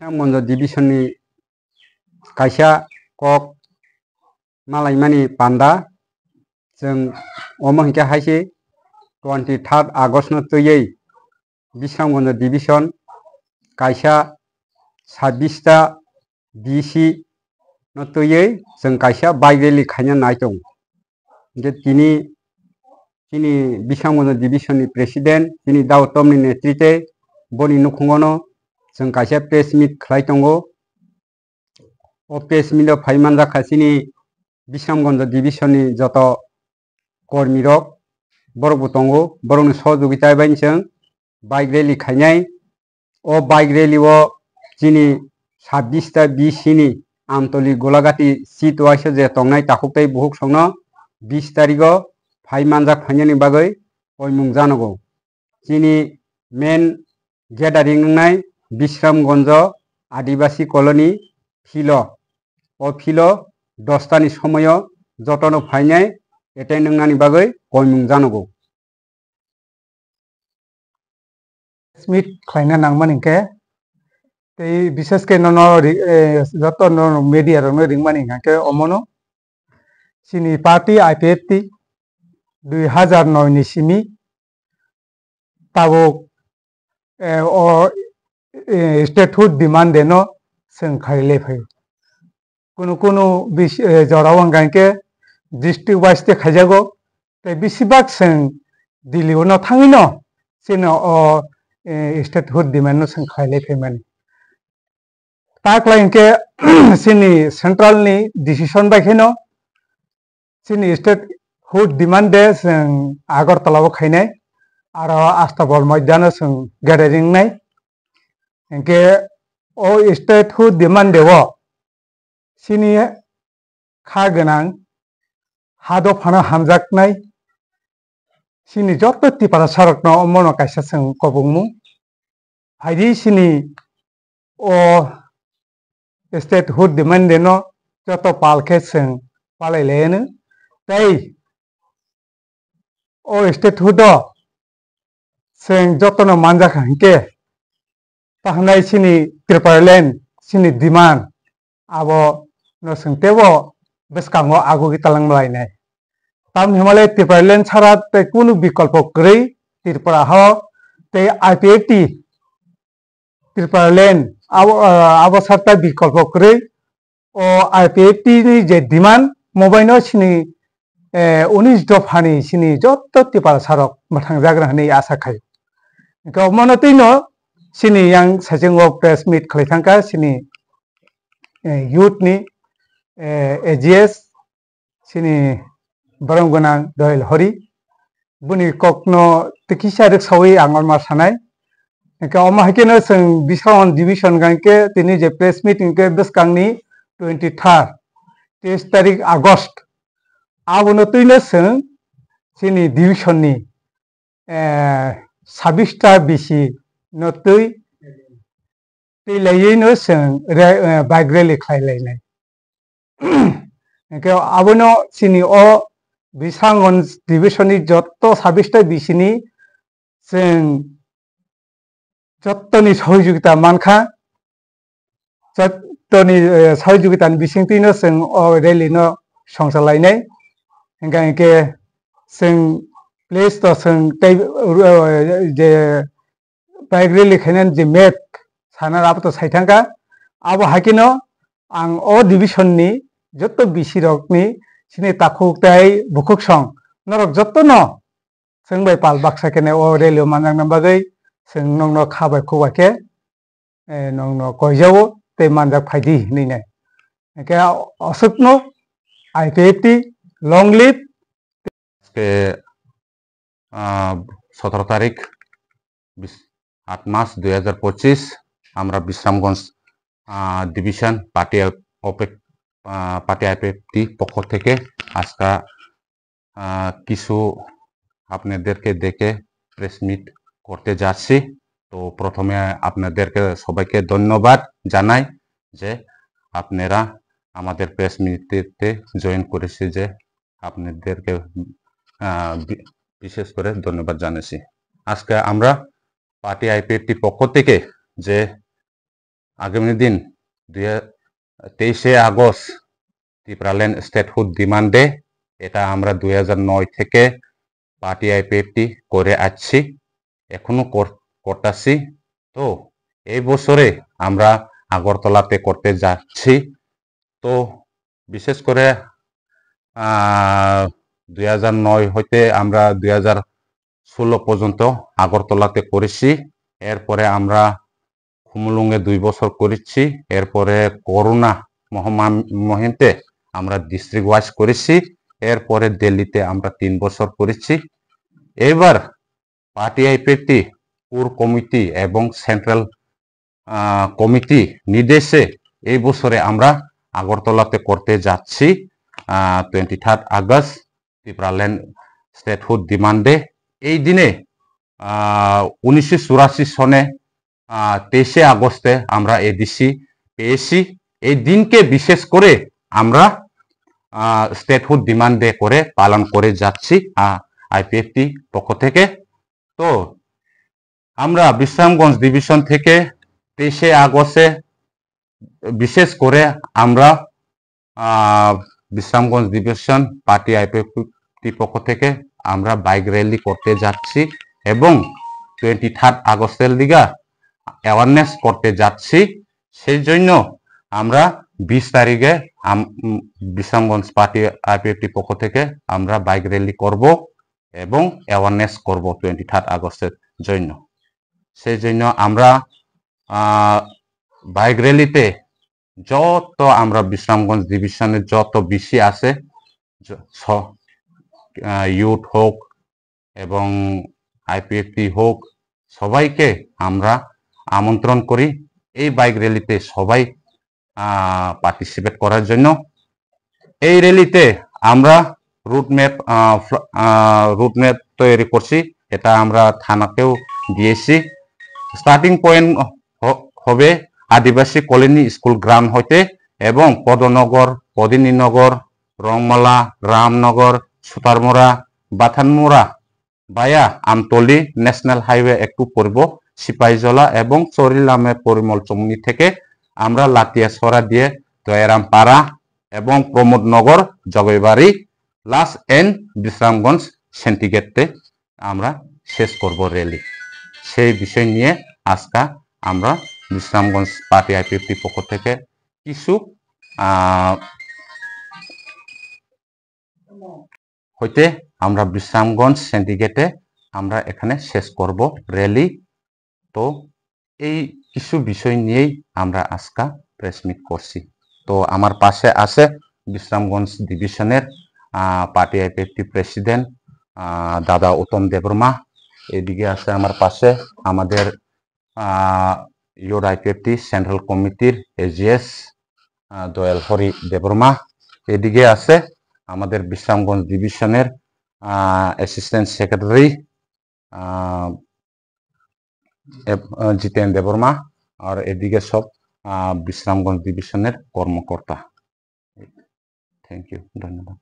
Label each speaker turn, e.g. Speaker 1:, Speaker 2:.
Speaker 1: Mongjo division ni kaisa kok malaimani panda जों omo hingke haise 23 August no tui Bisramganj division kaisa 26 ta BC no tui जों kaisa bike rally khaina naitong je tini Bisramganj division ni president tini Dao Tom ni netrite boni nukhungo no जों kaisa press meet khlai tongo o press meet o phaimanja khasini Bisramganj division ni joto kormi rok borok bo tongo borok ni sohjogita bai जों bike rally khainai o bike rally o chini 26 ta BC ni Amtoli Golagati seat wise je tongnai takuktai buhuk songno 20 tarik o phaimanja khainani bagoi oimung janogo chini main gathering nai Bisramganj Adibasi colony filo o filo 10 ta ni somoyo jotono phainai etai nungnani bagoi oimung janogo
Speaker 2: Smith khlaina nangman hingke tei bishes ke joto no media rok no ringmani hingke omono chini party IPFT 2009 ni simi tabuk o statehood demand no जों खाइले फै कुनु जराव हंगाके district wise te खाइजागो ते बिसिबाग जों दिल्ली न थाङिनो सिनो o statehood demand no जों खाइले फै माने ताक्लाइनके सिनी central ni decision बायखेनो सिनी statehood demand de जों Agartala खाइनाय आरो आस्ताबल मैदानो जों gathering नाय हंके o statehood demand dewo sini kha ganang hado phano hamjaknai sini joto tipara sarokno omono kaisa sung kobungmu haidi sini o statehood demand no joto palkhe sung palailenu tei o statehood o sung joto no manjak hingke tahnai sini Triparaland sini demand abo no sungtebo beskango agugi talang malainai tam himalay Triparaland chara te kunu bikolpo kwrwi Tripura ho te IPFT Triparaland abo sarta bikolpo kwrwi o IPFT ni je demand mobaino sini 19 dofani sini joto Tripura sarok mathangjagra hini asa khai gomano tino sini yang sajingo press meet khlaithangka sini youth ni AGS sini Baranggonang Doyle Hori buni kokno tikisa rik sawi angolmar sanai ke oma hakeno sung Bisramganj division gangke tini je press meeting ke beskangni 23 tarik August abono tuino sung sini division ni 26 ta BC no tui tei no sung bike rally khlailai ke abono sini o Bisramganj division ni joto 26 ta BC ni sung joto ni sohjogita mankha joto ni sohjogita ni bisingtwi no sung o rally no songchalainai hingke sung place to sung tei je bike rally khainan je map sana abato saithangka abo hakino ang o division ni joto BC rok ni sini takuk tai bukuk song norok joto no sungbai pal baksa kene o rally manjak na bagoi sung nongno khabai khubai ke nongno koijago tei manjak phaidi hinai ke asukno IPFT long live
Speaker 3: ke 17 তারিখ 8 মাস 2025 আমরা Bishramganj division party IPFT পক্ষ থেকে আজকে কিছু আপনাদেরকে দেখে press meet করতে যাচ্ছি তো প্রথমে আপনাদেরকে সবাইকে ধন্যবাদ জানাই যে আপনারা আমাদের প্রেস মিটতে জয়েন করেছে যে আপনাদেরকে বিশেষ করে ধন্যবাদ জানাচ্ছি আজকে আমরা পার্টি আইপিএফটি পক্ষ থেকে যে আগামী দিন 23শে আগস্ট ত্রিপুরাল্যান্ড স্টেটহুড ডিমান্ডে, এটা আমরা 2009 থেকে পার্টি আইপিএফটি করে আসছি, এখনো করতেছি। তো এই বছরে আমরা আগরতলাতে করতে যাচ্ছি। তো বিশেষ করে 2009 হইতে আমরা 2016 পর্যন্ত আগরতলাতে করেছি। এরপরে আমরা খুমলুঙে 2 বছর করেছি। এরপরে করোনা মহামারীতে আমরা ডিস্ট্রিক্ট ওয়াইজ করেছি। এরপরে দিল্লিতে আমরা 3 বছর করেছি। এবার পার্টি আইপিএফটি কোর কমিটি এবং সেন্ট্রাল কমিটি নির্দেশে এই বছরে আমরা আগরতলাতে করতে যাচ্ছি 23 আগস্ট ত্রিপুরাল্যান্ড স্টেটহুড ডিমান্ডে। এই দিনে 1984 সনে 23শে আগস্টে আমরা এডিসি পেয়েছি। এই দিনকে বিশেষ করে আমরা স্টেটহুড ডিমান্ডে করে পালন করে যাচ্ছি আইপিএফটি পক্ষ থেকে। তো আমরা বিশ্রামগঞ্জ ডিভিশন থেকে 23শে আগস্টে বিশেষ করে আমরা বিশ্রামগঞ্জ ডিভিশন পার্টি আইপিএফটি পক্ষ থেকে আমরা বাইক র্যালি করতে যাচ্ছি এবং 23 আগস্টের দিকে অ্যাওয়ারনেস করতে যাচ্ছি। সেই জন্য আমরা 20 তারিখে বিশ্রামগঞ্জ পার্টি আইপিএফটি পক্ষ থেকে আমরা বাইক র্যালি করব এবং অ্যাওয়ারনেস করব 23 আগস্টের জন্য। সেই জন্য আমরা বাইক র্যালিতে যত আমরা বিশ্রামগঞ্জ ডিভিশনের যত বেশি আছে, ইউথ হোক এবং আইপিএফটি হোক, সবাইকে আমরা আমন্ত্রণ করি এই বাইক র্যালিতে সবাই পার্টিসিপেট করার জন্য। এই র্যালিতে আমরা রুটম্যাপ তৈরি করছি, এটা আমরা থানাকেও দিয়েছি। স্টার্টিং পয়েন্ট হবে আদিবাসী কলোনি স্কুল গ্রাউন্ড হইতে এবং পদনগর, পদিনীনগর, রংমালা, রামনগর, সুতারমোড়া, বাথানমোড়া বায়া আমতলি ন্যাশনাল হাইওয়ে একটু পূর্ব সিপাহীজলা এবং চরিলামে পরিমল চমনি থেকে আমরা লাতিয়াছড়া দিয়ে দয়ারামপাড়া এবং প্রমোদনগর, জগৈবাড়ি, লাস্ট এন্ড বিশ্রামগঞ্জ সেন্টিগেটে আমরা শেষ করব র্যালি। সেই বিষয় নিয়ে আজকে আমরা বিশ্রামগঞ্জ পার্টি আইপিএফটি পক্ষ থেকে কিছু হইতে আমরা বিশ্রামগঞ্জ সেন্টিগেটে আমরা এখানে শেষ করব র্যালি। তো এই কিছু বিষয় নিয়েই আমরা আজকে প্রেস মিট করছি। তো আমার পাশে আছে বিশ্রামগঞ্জ ডিভিশনের পার্টি আইপিএফটি প্রেসিডেন্ট দাদা উত্তম দেববর্মা। এদিকে আছে আমার পাশে আমাদের ইউর আইপিএফটি সেন্ট্রাল কমিটির এজিএস দয়াল হরি দেববর্মা। এদিকে আছে আমাদের বিশ্রামগঞ্জ ডিভিশনের অ্যাসিস্ট্যান্ট সেক্রেটারি জিতেন দেববর্মা। আর এদিকে সব বিশ্রামগঞ্জ ডিভিশনের কর্মকর্তা। থ্যাংক ইউ, ধন্যবাদ।